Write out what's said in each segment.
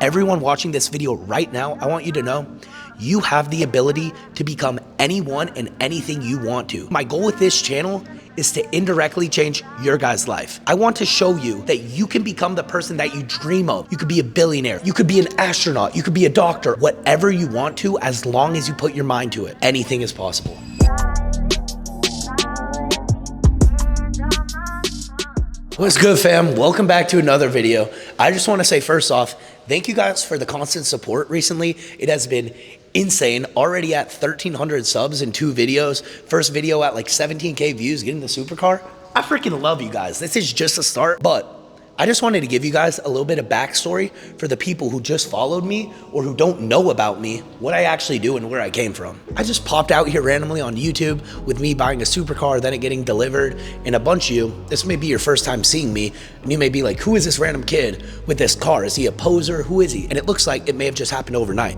Everyone watching this video right now, I want you to know you have the ability to become anyone and anything you want to. My goal with this channel is to indirectly change your guys' life. I want to show you that you can become the person that you dream of. You could be a billionaire, you could be an astronaut, you could be a doctor, whatever you want to, as long as you put your mind to it. Anything is possible. What's good, fam? Welcome back to another video. I just want to say first off, thank you guys for the constant support recently. It has been insane. Already at 1,300 subs in 2 videos. First video at like 17K views, getting the supercar. I freaking love you guys. This is just a start, but I just wanted to give you guys a little bit of backstory for the people who just followed me or who don't know about me, what I actually do and where I came from. I just popped out here randomly on YouTube with me buying a supercar, then it getting delivered, and a bunch of you, this may be your first time seeing me, and you may be like, who is this random kid with this car? Is he a poser? Who is he? And it looks like it may have just happened overnight.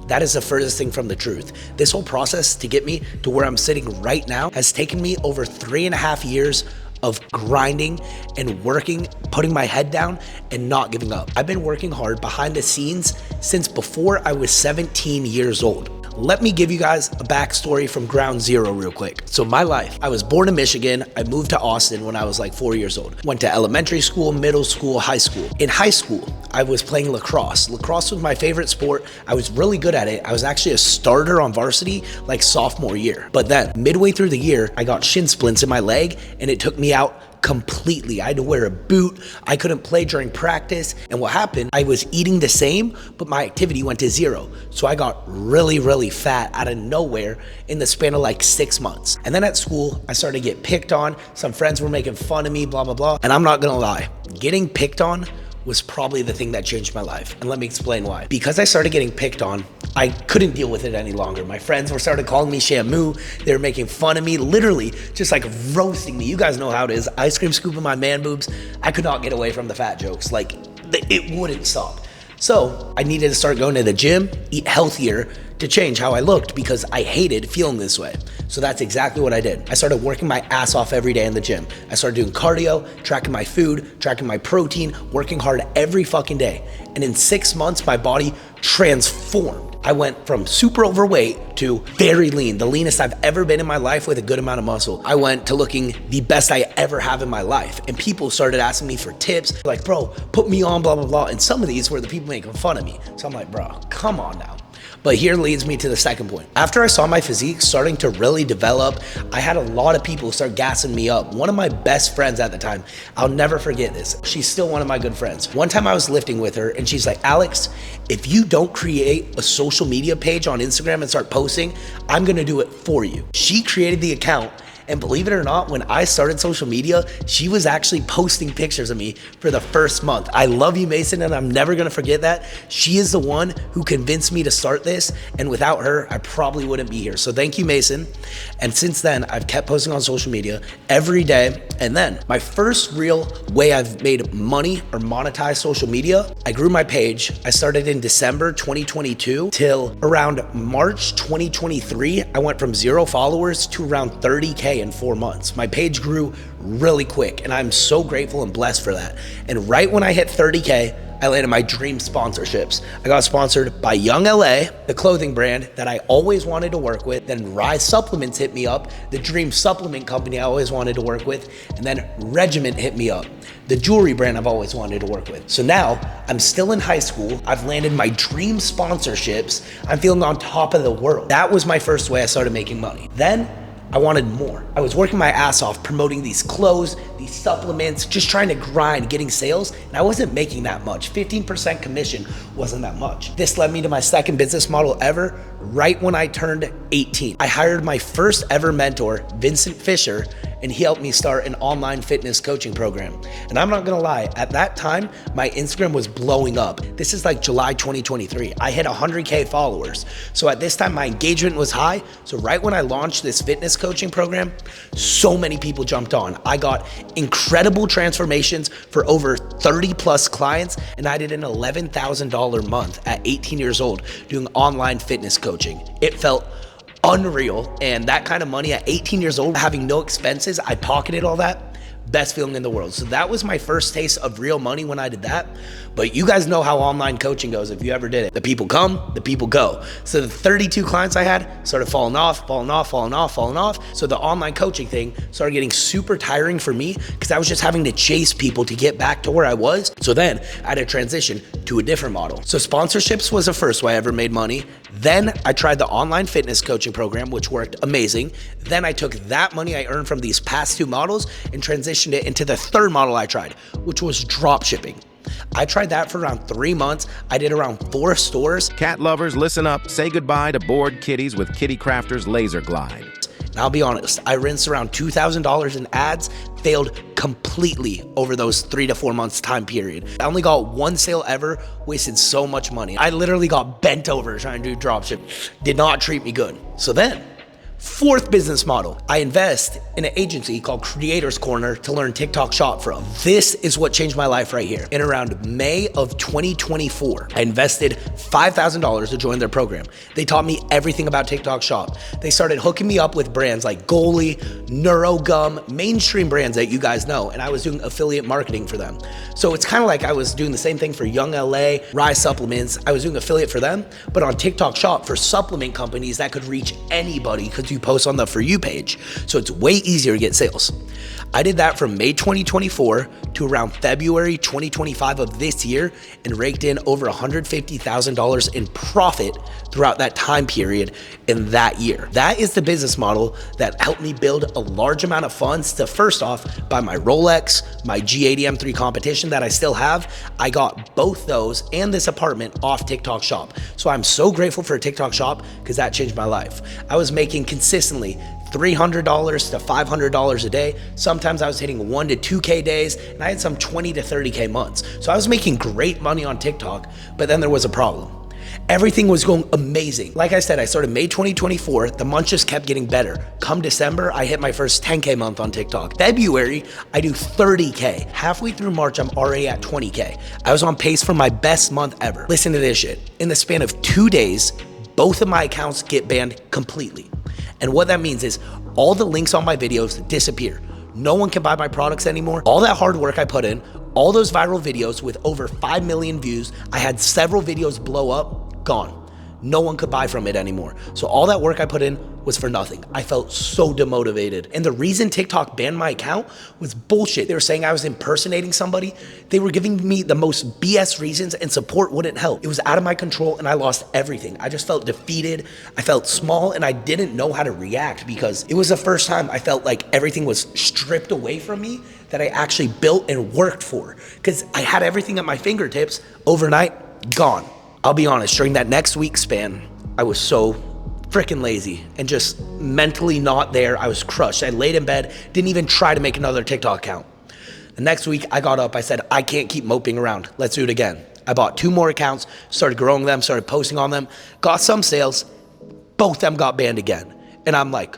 That is the furthest thing from the truth. This whole process to get me to where I'm sitting right now has taken me over 3.5 years of grinding and working, putting my head down and not giving up. I've been working hard behind the scenes since before I was 17 years old. Let me give you guys a backstory from ground zero real quick. So my life, I was born in Michigan. I moved to Austin when I was like 4 years old. Went to elementary school, middle school, high school. In high school, I was playing lacrosse. Lacrosse was my favorite sport. I was really good at it. I was actually a starter on varsity like sophomore year. But then midway through the year, I got shin splints in my leg and it took me out completely. I had to wear a boot. I couldn't play during practice. And what happened, I was eating the same, but my activity went to 0. So I got really fat out of nowhere in the span of like 6 months. And then at school, I started to get picked on. Some friends were making fun of me, blah, blah, blah. And I'm not gonna lie, getting picked on was probably the thing that changed my life. And let me explain why. Because I started getting picked on, I couldn't deal with it any longer. My friends were started calling me Shamu. They were making fun of me, literally just like roasting me. You guys know how it is. Ice cream scooping my man boobs. I could not get away from the fat jokes. Like it wouldn't stop. So I needed to start going to the gym, eat healthier to change how I looked because I hated feeling this way. So that's exactly what I did. I started working my ass off every day in the gym. I started doing cardio, tracking my food, tracking my protein, working hard every fucking day. And in 6 months, my body transformed. I went from super overweight to very lean, the leanest I've ever been in my life with a good amount of muscle. I went to looking the best I ever have in my life. And people started asking me for tips, like, bro, put me on, blah, blah, blah. And some of these were the people making fun of me. So I'm like, bro, come on now. But here leads me to the second point. After I saw my physique starting to really develop, I had a lot of people start gassing me up. One of my best friends at the time, I'll never forget this. She's still one of my good friends. One time I was lifting with her and she's like, Alex, if you don't create a social media page on Instagram and start posting, I'm gonna do it for you. She created the account. And believe it or not, when I started social media, she was actually posting pictures of me for the first month. I love you, Mason, and I'm never gonna forget that. She is the one who convinced me to start this, and without her, I probably wouldn't be here. So thank you, Mason. And since then, I've kept posting on social media every day. And then my first real way I've made money or monetized social media, I grew my page. I started in December 2022 till around March 2023. I went from 0 followers to around 30K in 4 months. My page grew really quick and I'm so grateful and blessed for that. And right when I hit 30K, I landed my dream sponsorships. I got sponsored by Young LA, the clothing brand that I always wanted to work with. Then Rise Supplements hit me up, the dream supplement company I always wanted to work with. And then Regiment hit me up, the jewelry brand I've always wanted to work with. So now I'm still in high school. I've landed my dream sponsorships. I'm feeling on top of the world. That was my first way I started making money. Then I wanted more. I was working my ass off promoting these clothes, these supplements, just trying to grind, getting sales, and I wasn't making that much. 15% commission wasn't that much. This led me to my second business model ever, right when I turned 18. I hired my first ever mentor, Vincent Fisher, and he helped me start an online fitness coaching program. And I'm not gonna lie, at that time, my Instagram was blowing up. This is like July 2023. I hit 100K followers. So at this time, my engagement was high. So right when I launched this fitness coaching program, so many people jumped on. I got incredible transformations for over 30 plus clients, and I did an $11,000 month at 18 years old doing online fitness coaching. It felt unreal, and that kind of money at 18 years old, having no expenses, I pocketed all that, Best feeling in the world. So that was my first taste of real money when I did that. But you guys know how online coaching goes if you ever did it. The people come, the people go. So the 32 clients I had started falling off. So the online coaching thing started getting super tiring for me because I was just having to chase people to get back to where I was. So then I had to transition to a different model. So sponsorships was the first way I ever made money. Then I tried the online fitness coaching program, which worked amazing. Then I took that money I earned from these past two models and transitioned it into the third model I tried, which was drop shipping. I tried that for around 3 months. I did around 4 stores. Cat lovers, listen up. Say goodbye to bored kitties with Kitty Crafters Laser Glide. And I'll be honest, I rinsed around $2,000 in ads, failed completely over those 3 to 4 months time period. I only got 1 sale ever, wasted so much money. I literally got bent over trying to do dropship. Did not treat me good. So then, fourth business model, I invest in an agency called Creators Corner to learn TikTok Shop from. This is what changed my life right here. In around May of 2024, I invested $5,000 to join their program. They taught me everything about TikTok Shop. They started hooking me up with brands like Goli, NeuroGum, mainstream brands that you guys know, and I was doing affiliate marketing for them. So it's kind of like I was doing the same thing for Young LA, Rise Supplements. I was doing affiliate for them, but on TikTok Shop for supplement companies that could reach anybody because you post on the For You page. So it's way easier to get sales. I did that from May 2024 to around February 2025 of this year and raked in over $150,000 in profit throughout that time period in that year. That is the business model that helped me build a large amount of funds to, first off, buy my Rolex, my G80 M3 competition that I still have. I got both those and this apartment off TikTok Shop. So I'm so grateful for TikTok Shop because that changed my life. I was making consistently $300 to $500 a day. Sometimes I was hitting 1 to 2K days, and I had some 20 to 30K months. So I was making great money on TikTok, but then there was a problem. Everything was going amazing. Like I said, I started May 2024. The months just kept getting better. Come December, I hit my first 10K month on TikTok. February, I do 30K. Halfway through March, I'm already at 20K. I was on pace for my best month ever. Listen to this shit. In the span of 2 days, both of my accounts get banned completely. And what that means is all the links on my videos disappear. No one can buy my products anymore. All that hard work I put in, all those viral videos with over 5 million views, I had several videos blow up, gone. No one could buy from it anymore. So all that work I put in was for nothing. I felt so demotivated. And the reason TikTok banned my account was bullshit. They were saying I was impersonating somebody. They were giving me the most BS reasons and support wouldn't help. It was out of my control and I lost everything. I just felt defeated. I felt small and I didn't know how to react because it was the first time I felt like everything was stripped away from me that I actually built and worked for. Because I had everything at my fingertips overnight, gone. I'll be honest, during that next week span, I was so freaking lazy and just mentally not there. I was crushed. I laid in bed, didn't even try to make another TikTok account. The next week I got up, I said, I can't keep moping around. Let's do it again. I bought 2 more accounts, started growing them, started posting on them, got some sales, both of them got banned again. And I'm like,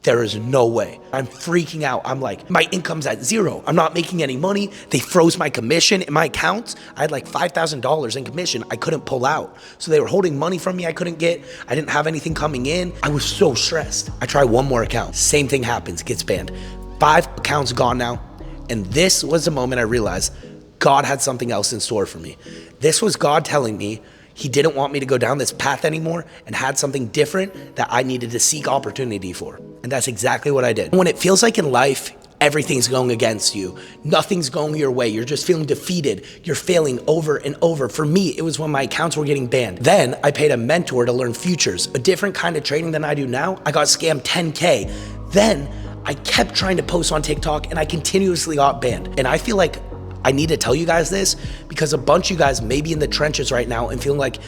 there is no way. I'm freaking out. I'm like, my income's at 0. I'm not making any money. They froze my commission in my accounts. I had like $5,000 in commission I couldn't pull out. So they were holding money from me I couldn't get. I didn't have anything coming in. I was so stressed. I tried 1 more account. Same thing happens, gets banned. 5 accounts gone now. And this was the moment I realized God had something else in store for me. This was God telling me He didn't want me to go down this path anymore and had something different that I needed to seek opportunity for. And that's exactly what I did. When it feels like in life, everything's going against you, nothing's going your way, you're just feeling defeated, you're failing over and over. For me, it was when my accounts were getting banned. Then I paid a mentor to learn futures, a different kind of trading than I do now. I got scammed 10K. Then I kept trying to post on TikTok and I continuously got banned. And I feel like I need to tell you guys this because a bunch of you guys may be in the trenches right now and feeling like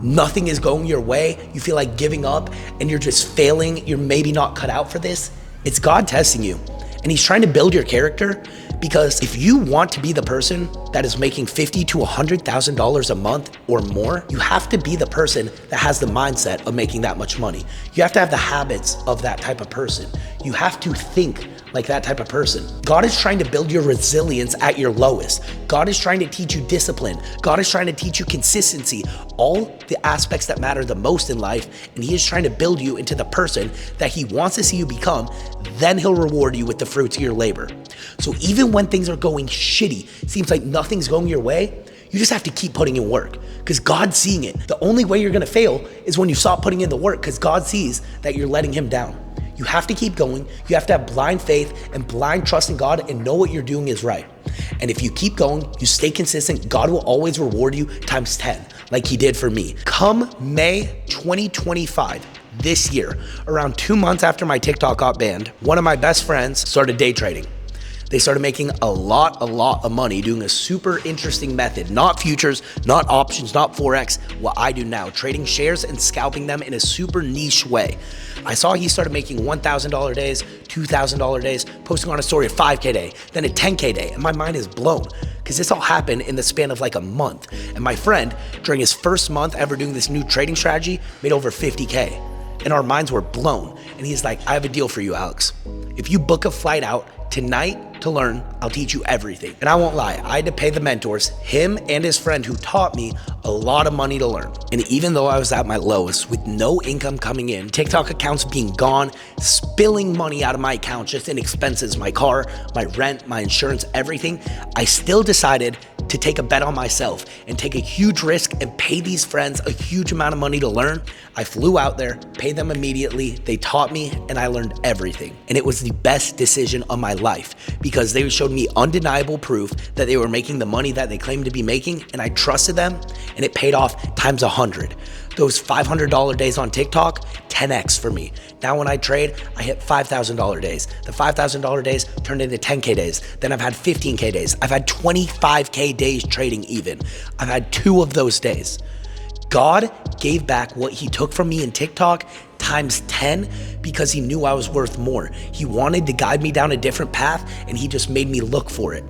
nothing is going your way. You feel like giving up and you're just failing. You're maybe not cut out for this. It's God testing you. And He's trying to build your character because if you want to be the person that is making $50,000 to $100,000 a month or more, you have to be the person that has the mindset of making that much money. You have to have the habits of that type of person. You have to think like that type of person. God is trying to build your resilience at your lowest. God is trying to teach you discipline. God is trying to teach you consistency, all the aspects that matter the most in life. And He is trying to build you into the person that He wants to see you become. Then He'll reward you with the fruits of your labor. So even when things are going shitty, seems like nothing's going your way, you just have to keep putting in work because God's seeing it. The only way you're gonna fail is when you stop putting in the work because God sees that you're letting him down. You have to keep going. You have to have blind faith and blind trust in God and know what you're doing is right. And if you keep going, you stay consistent, God will always reward you times 10, like he did for me. Come May 2025, this year, around 2 months after my TikTok got banned, one of my best friends started day trading. They started making a lot of money doing a super interesting method, not futures, not options, not Forex, what I do now, trading shares and scalping them in a super niche way. I saw he started making $1,000 days, $2,000 days, posting on a story a 5K day, then a 10K day, and my mind is blown because this all happened in the span of like a month. And my friend, during his first month ever doing this new trading strategy, made over 50K. And our minds were blown. And he's like, I have a deal for you, Alex. If you book a flight out tonight to learn, I'll teach you everything. And I won't lie, I had to pay the mentors, him and his friend who taught me a lot of money to learn. And even though I was at my lowest with no income coming in, TikTok accounts being gone, spilling money out of my account just in expenses, my car, my rent, my insurance, everything, I still decided to take a bet on myself and take a huge risk and pay these friends a huge amount of money to learn. I flew out there, paid them immediately, they taught me, and I learned everything. And it was the best decision of my life because they showed me undeniable proof that they were making the money that they claimed to be making, and I trusted them, and it paid off times 100. Those $500 days on TikTok, 10x for me. Now when I trade, I hit $5,000 days. The $5,000 days turned into 10K days. Then I've had 15K days. I've had 25K days trading even. I've had 2 of those days. God gave back what he took from me in TikTok times 10 because he knew I was worth more. He wanted to guide me down a different path and he just made me look for it.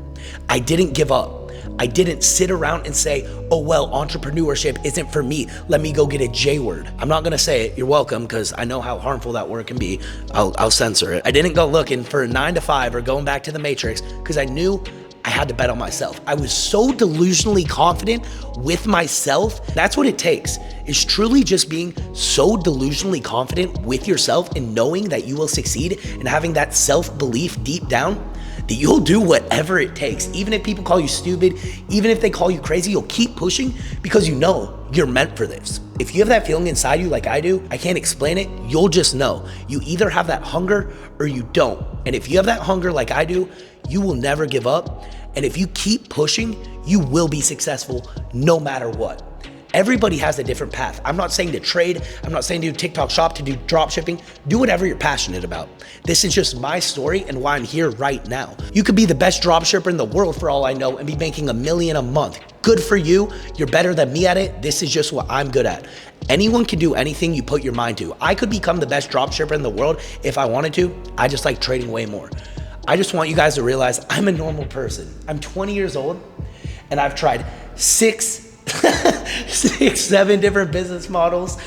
I didn't give up. I didn't sit around and say, oh, well, entrepreneurship isn't for me. Let me go get a J word. I'm not gonna say it, you're welcome, because I know how harmful that word can be. I'll censor it. I didn't go looking for a 9 to 5 or going back to the Matrix because I knew I had to bet on myself. I was so delusionally confident with myself. That's what it takes. It's truly just being so delusionally confident with yourself and knowing that you will succeed and having that self-belief deep down that you'll do whatever it takes. Even if people call you stupid, even if they call you crazy, you'll keep pushing because you know you're meant for this. If you have that feeling inside you like I do, I can't explain it, you'll just know. You either have that hunger or you don't. And if you have that hunger like I do, you will never give up. And if you keep pushing, you will be successful no matter what. Everybody has a different path. I'm not saying to trade. I'm not saying to do TikTok shop, to do drop shipping. Do whatever you're passionate about. This is just my story and why I'm here right now. You could be the best drop shipper in the world for all I know and be making $1 million a month. Good for you. You're better than me at it. This is just what I'm good at. Anyone can do anything you put your mind to. I could become the best drop shipper in the world if I wanted to. I just like trading way more. I just want you guys to realize I'm a normal person. I'm 20 years old and I've tried 7 different business models.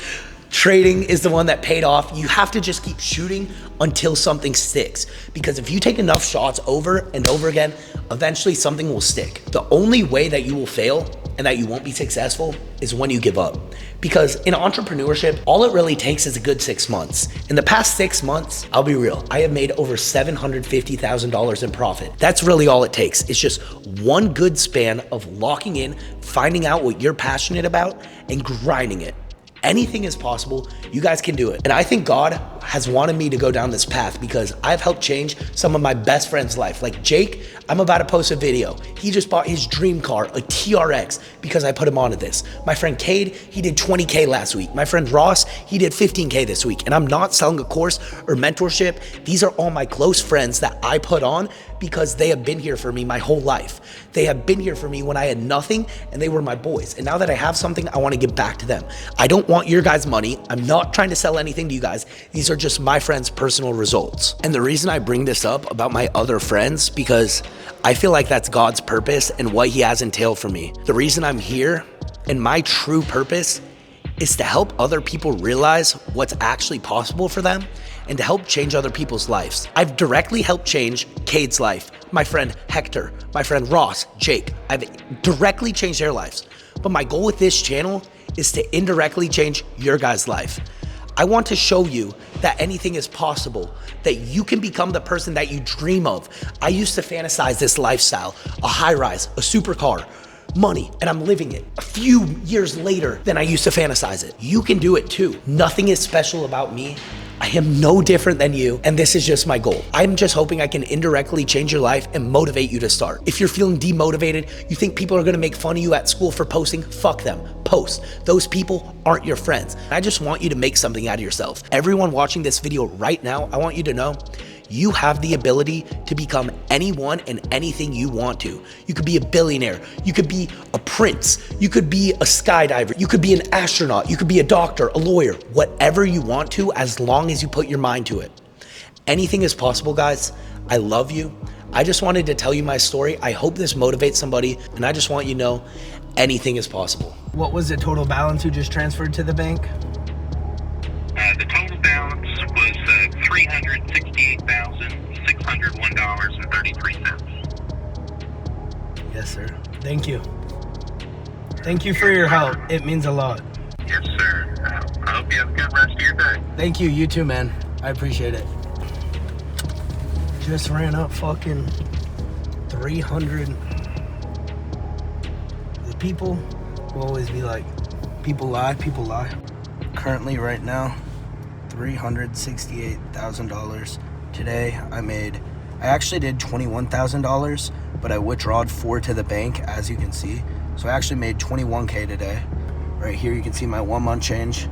Trading is the one that paid off. You have to just keep shooting until something sticks. Because if you take enough shots over and over again, eventually something will stick. The only way that you will fail and that you won't be successful is when you give up. Because in entrepreneurship, all it really takes is a good 6 months. In the past 6 months, I'll be real, I have made over $750,000 in profit. That's really all it takes. It's just one good span of locking in, finding out what you're passionate about, and grinding it. Anything is possible. You guys can do it. And I think God has wanted me to go down this path because I've helped change some of my best friends' life. Like Jake, I'm about to post a video. He just bought his dream car, a TRX, because I put him onto this. My friend Cade, he did 20K last week. My friend Ross, he did 15K this week. And I'm not selling a course or mentorship. These are all my close friends that I put on because they have been here for me my whole life. They have been here for me when I had nothing and they were my boys. And now that I have something, I want to give back to them. I don't want your guys' money. I'm not trying to sell anything to you guys. These are just my friends' personal results. And the reason I bring this up about my other friends, because I feel like that's God's purpose and what he has entailed for me. The reason I'm here and my true purpose is to help other people realize what's actually possible for them and to help change other people's lives. I've directly helped change Cade's life, my friend Hector, my friend Ross, Jake. I've directly changed their lives. But my goal with this channel is to indirectly change your guys' life. I want to show you that anything is possible, that you can become the person that you dream of. I used to fantasize this lifestyle, a high rise, a supercar, money, and I'm living it a few years later than I used to fantasize it. You can do it too. Nothing is special about me. I am no different than you, and this is just my goal. I'm just hoping I can indirectly change your life and motivate you to start. If you're feeling demotivated, you think people are gonna make fun of you at school for posting, fuck them, post. Those people aren't your friends. I just want you to make something out of yourself. Everyone watching this video right now, I want you to know you have the ability to become anyone and anything you want to. You could be a billionaire, you could be a prince, you could be a skydiver, you could be an astronaut, you could be a doctor, a lawyer, whatever you want to, as long as you put your mind to it. Anything is possible, guys. I love you. I just wanted to tell you my story. I hope this motivates somebody, and I just want you to know anything is possible. What was the total balance you just transferred to the bank? The total balance was $368,601.33. Yes, sir. Thank you. Thank you for your help. It means a lot. Yes, sir. I hope you have a good rest of your day. Thank you. You too, man. I appreciate it. Just ran up fucking 300. The people will always be like, people lie, people lie. Currently, right now, $368,000. Today, I actually did $21,000, but I withdrawed 4 to the bank, as you can see. So I actually made 21K today. Right here, you can see my 1 month change,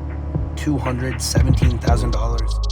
$217,000.